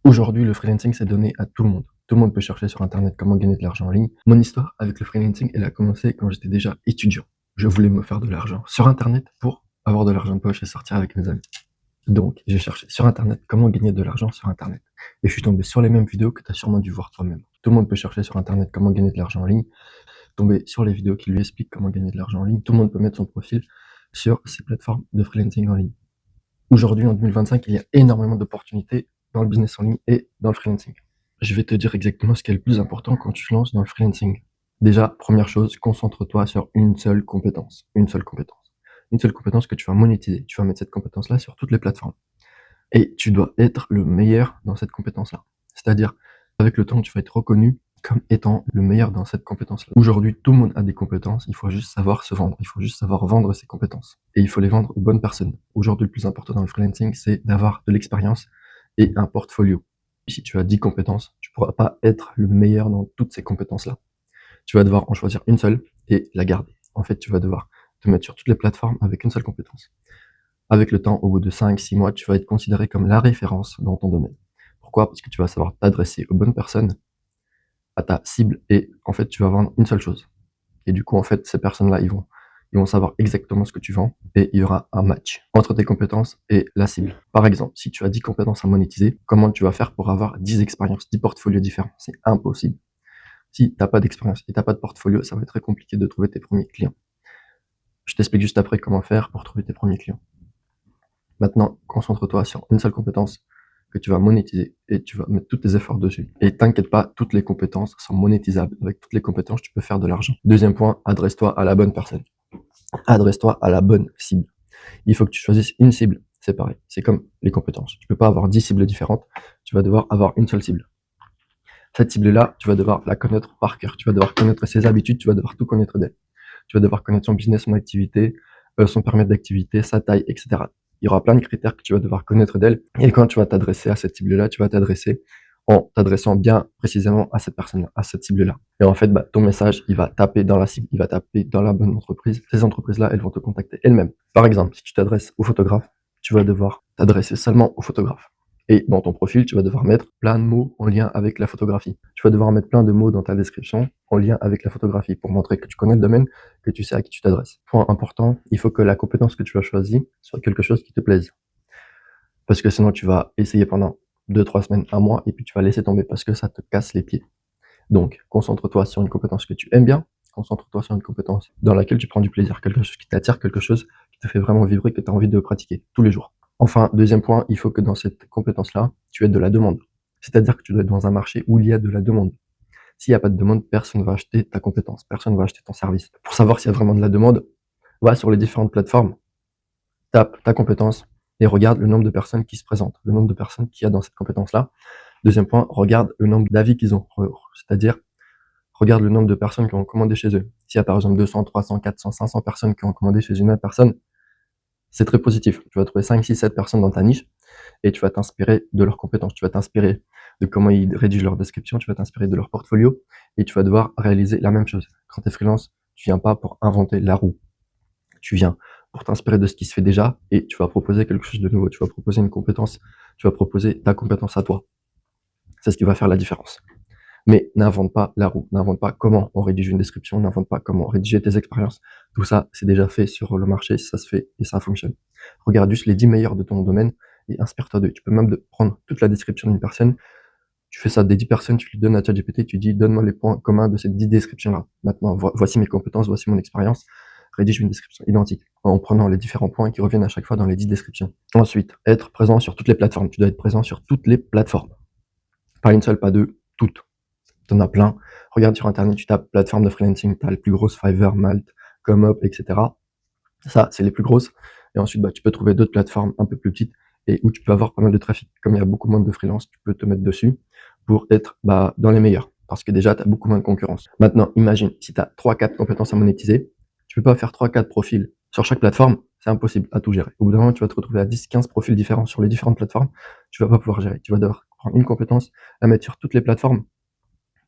Aujourd'hui, le freelancing, c'est donné à tout le monde. Tout le monde peut chercher sur internet comment gagner de l'argent en ligne. Mon histoire avec le freelancing, elle a commencé quand j'étais déjà étudiant. Je voulais me faire de l'argent sur internet pour avoir de l'argent de poche et sortir avec mes amis. Donc, j'ai cherché sur internet comment gagner de l'argent sur internet. Et je suis tombé sur les mêmes vidéos que tu as sûrement dû voir toi-même. Tout le monde peut chercher sur internet comment gagner de l'argent en ligne, tomber sur les vidéos qui lui expliquent comment gagner de l'argent en ligne. Tout le monde peut mettre son profil sur ces plateformes de freelancing en ligne. Aujourd'hui, en 2025, il y a énormément d'opportunités dans le business en ligne et dans le freelancing. Je vais te dire exactement ce qui est le plus important quand tu te lances dans le freelancing. Déjà, première chose, concentre-toi sur une seule compétence. Une seule compétence. Une seule compétence que tu vas monétiser. Tu vas mettre cette compétence-là sur toutes les plateformes. Et tu dois être le meilleur dans cette compétence-là. C'est-à-dire, avec le temps, tu vas être reconnu comme étant le meilleur dans cette compétence-là. Aujourd'hui, tout le monde a des compétences, il faut juste savoir se vendre, il faut juste savoir vendre ses compétences. Et il faut les vendre aux bonnes personnes. Aujourd'hui, le plus important dans le freelancing, c'est d'avoir de l'expérience et un portfolio. Si tu as 10 compétences, tu pourras pas être le meilleur dans toutes ces compétences-là. Tu vas devoir en choisir une seule et la garder. En fait, tu vas devoir te mettre sur toutes les plateformes avec une seule compétence. Avec le temps, au bout de 5-6 mois, tu vas être considéré comme la référence dans ton domaine. Pourquoi? Parce que tu vas savoir t'adresser aux bonnes personnes, à ta cible, et en fait, tu vas vendre une seule chose. Et du coup, en fait, ces personnes-là, ils vont savoir exactement ce que tu vends et il y aura un match entre tes compétences et la cible. Par exemple, si tu as 10 compétences à monétiser, comment tu vas faire pour avoir 10 expériences, 10 portfolios différents? C'est impossible. Si tu n'as pas d'expérience et tu n'as pas de portfolio, ça va être très compliqué de trouver tes premiers clients. Je t'explique juste après comment faire pour trouver tes premiers clients. Maintenant, concentre-toi sur une seule compétence que tu vas monétiser et tu vas mettre tous tes efforts dessus. Et t'inquiète pas, toutes les compétences sont monétisables. Avec toutes les compétences, tu peux faire de l'argent. Deuxième point, adresse-toi à la bonne personne. Adresse-toi à la bonne cible. Il faut que tu choisisses une cible. C'est pareil. C'est comme les compétences. Tu peux pas avoir 10 cibles différentes. Tu vas devoir avoir une seule cible. Cette cible-là, tu vas devoir la connaître par cœur. Tu vas devoir connaître ses habitudes. Tu vas devoir tout connaître d'elle. Tu vas devoir connaître son business, son activité, son périmètre d'activité, sa taille, etc. Il y aura plein de critères que tu vas devoir connaître d'elle. Et quand tu vas t'adresser à cette cible-là, tu vas t'adresser en t'adressant bien précisément à cette personne-là, à cette cible-là. Et en fait, ton message, il va taper dans la cible, il va taper dans la bonne entreprise. Ces entreprises-là, elles vont te contacter elles-mêmes. Par exemple, si tu t'adresses au photographe, tu vas devoir t'adresser seulement au photographe. Et dans ton profil, tu vas devoir mettre plein de mots en lien avec la photographie. Tu vas devoir mettre plein de mots dans ta description en lien avec la photographie pour montrer que tu connais le domaine, que tu sais à qui tu t'adresses. Point important, il faut que la compétence que tu as choisie soit quelque chose qui te plaise. Parce que sinon, tu vas essayer pendant 2-3 semaines, un mois, et puis tu vas laisser tomber parce que ça te casse les pieds. Donc, concentre-toi sur une compétence que tu aimes bien, concentre-toi sur une compétence dans laquelle tu prends du plaisir, quelque chose qui t'attire, quelque chose qui te fait vraiment vibrer, que tu as envie de pratiquer tous les jours. Enfin, deuxième point, il faut que dans cette compétence-là, tu aies de la demande. C'est-à-dire que tu dois être dans un marché où il y a de la demande. S'il n'y a pas de demande, personne ne va acheter ta compétence, personne ne va acheter ton service. Pour savoir s'il y a vraiment de la demande, va sur les différentes plateformes, tape ta compétence et regarde le nombre de personnes qui se présentent, le nombre de personnes qu'il y a dans cette compétence-là. Deuxième point, regarde le nombre d'avis qu'ils ont, c'est-à-dire regarde le nombre de personnes qui ont commandé chez eux. S'il y a par exemple 200, 300, 400, 500 personnes qui ont commandé chez une autre personne, c'est très positif. Tu vas trouver 5, 6, 7 personnes dans ta niche et tu vas t'inspirer de leurs compétences. Tu vas t'inspirer de comment ils rédigent leur description, tu vas t'inspirer de leur portfolio et tu vas devoir réaliser la même chose. Quand tu es freelance, tu viens pas pour inventer la roue. Tu viens pour t'inspirer de ce qui se fait déjà et tu vas proposer quelque chose de nouveau. Tu vas proposer une compétence, tu vas proposer ta compétence à toi. C'est ce qui va faire la différence. Mais n'invente pas la roue, n'invente pas comment on rédige une description, n'invente pas comment rédiger tes expériences. Tout ça, c'est déjà fait sur le marché, ça se fait et ça fonctionne. Regarde juste les 10 meilleurs de ton domaine et inspire-toi d'eux. Tu peux même prendre toute la description d'une personne, tu fais ça des 10 personnes, tu lui donnes à ChatGPT, tu dis donne-moi les points communs de ces 10 descriptions-là. Maintenant, voici mes compétences, voici mon expérience, rédige une description identique en prenant les différents points qui reviennent à chaque fois dans les 10 descriptions. Ensuite, être présent sur toutes les plateformes. Tu dois être présent sur toutes les plateformes. Pas une seule, pas deux, toutes. T'en as plein. Regarde sur internet, tu tapes plateforme de freelancing, t'as les plus grosses, Fiverr, Malt, ComeUp, etc. Ça, c'est les plus grosses. Et ensuite, tu peux trouver d'autres plateformes un peu plus petites et où tu peux avoir pas mal de trafic. Comme il y a beaucoup moins de freelance, tu peux te mettre dessus pour être dans les meilleurs. Parce que déjà, tu as beaucoup moins de concurrence. Maintenant, imagine, si tu as 3-4 compétences à monétiser, tu peux pas faire 3-4 profils sur chaque plateforme, c'est impossible à tout gérer. Au bout d'un moment, tu vas te retrouver à 10-15 profils différents sur les différentes plateformes, tu vas pas pouvoir gérer. Tu vas devoir prendre une compétence, la mettre sur toutes les plateformes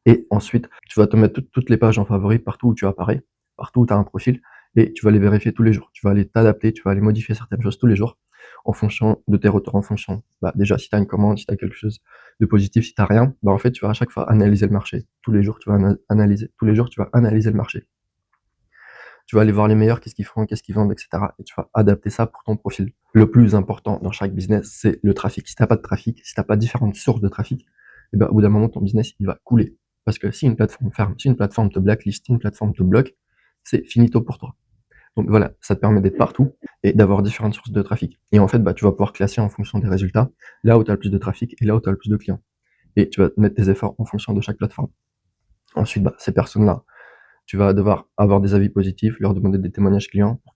et ensuite, tu vas te mettre toutes les pages en favori partout où tu apparais, partout où tu as un profil, et tu vas les vérifier tous les jours. Tu vas aller t'adapter, tu vas aller modifier certaines choses tous les jours en fonction de tes retours, en fonction, déjà, si tu as une commande, si tu as quelque chose de positif, si tu as rien, en fait, tu vas à chaque fois analyser le marché. Tous les jours, tu vas analyser. Tous les jours, tu vas analyser le marché. Tu vas aller voir les meilleurs, qu'est-ce qu'ils font, qu'est-ce qu'ils vendent, etc. Et tu vas adapter ça pour ton profil. Le plus important dans chaque business, c'est le trafic. Si tu n'as pas de trafic, si tu n'as pas différentes sources de trafic, au bout d'un moment, ton business, il va couler. Parce que si une plateforme ferme, si une plateforme te blacklist, si une plateforme te bloque, c'est finito pour toi. Donc voilà, ça te permet d'être partout et d'avoir différentes sources de trafic. Et en fait, tu vas pouvoir classer en fonction des résultats, là où tu as le plus de trafic et là où tu as le plus de clients. Et tu vas mettre tes efforts en fonction de chaque plateforme. Ensuite, ces personnes-là, tu vas devoir avoir des avis positifs, leur demander des témoignages clients pour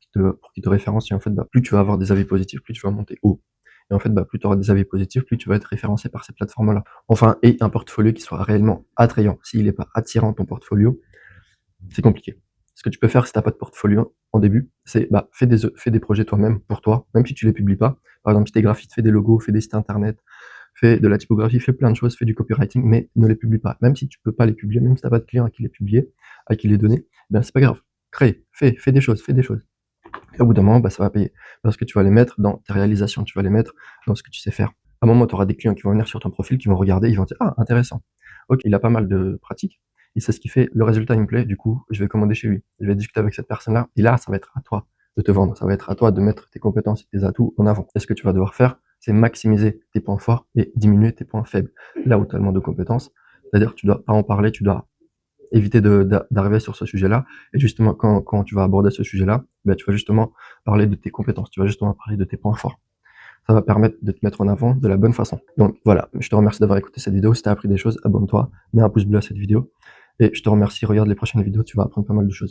qu'ils te référencient. En fait, plus tu vas avoir des avis positifs, plus tu vas monter haut. Et en fait, plus tu auras des avis positifs, plus tu vas être référencé par ces plateformes-là. Enfin, et un portfolio qui soit réellement attrayant. S'il n'est pas attirant, ton portfolio, c'est compliqué. Ce que tu peux faire si tu n'as pas de portfolio en début, c'est fais des projets toi-même pour toi, même si tu les publies pas. Par exemple, si tu es graphiste, fais des logos, fais des sites internet, fais de la typographie, fais plein de choses, fais du copywriting, mais ne les publie pas. Même si tu peux pas les publier, même si tu n'as pas de client à qui les publier, à qui les donner, c'est pas grave. Crée, fais des choses, fais des choses. Et au bout d'un moment, ça va payer. Parce que tu vas les mettre dans tes réalisations, tu vas les mettre dans ce que tu sais faire. À un moment, tu auras des clients qui vont venir sur ton profil, qui vont regarder, ils vont dire, ah, intéressant. Ok, il a pas mal de pratiques, il sait ce qu'il fait, le résultat, il me plaît, du coup, je vais commander chez lui. Je vais discuter avec cette personne-là, et là, ça va être à toi de te vendre, ça va être à toi de mettre tes compétences et tes atouts en avant. Et ce que tu vas devoir faire, c'est maximiser tes points forts et diminuer tes points faibles. Là où tu as le moins de compétences, c'est-à-dire tu dois pas en parler, tu dois éviter d'arriver sur ce sujet-là. Et justement, quand tu vas aborder ce sujet-là, tu vas justement parler de tes compétences, tu vas justement parler de tes points forts. Ça va permettre de te mettre en avant de la bonne façon. Donc voilà, je te remercie d'avoir écouté cette vidéo. Si tu as appris des choses, abonne-toi, mets un pouce bleu à cette vidéo. Et je te remercie, regarde les prochaines vidéos, tu vas apprendre pas mal de choses.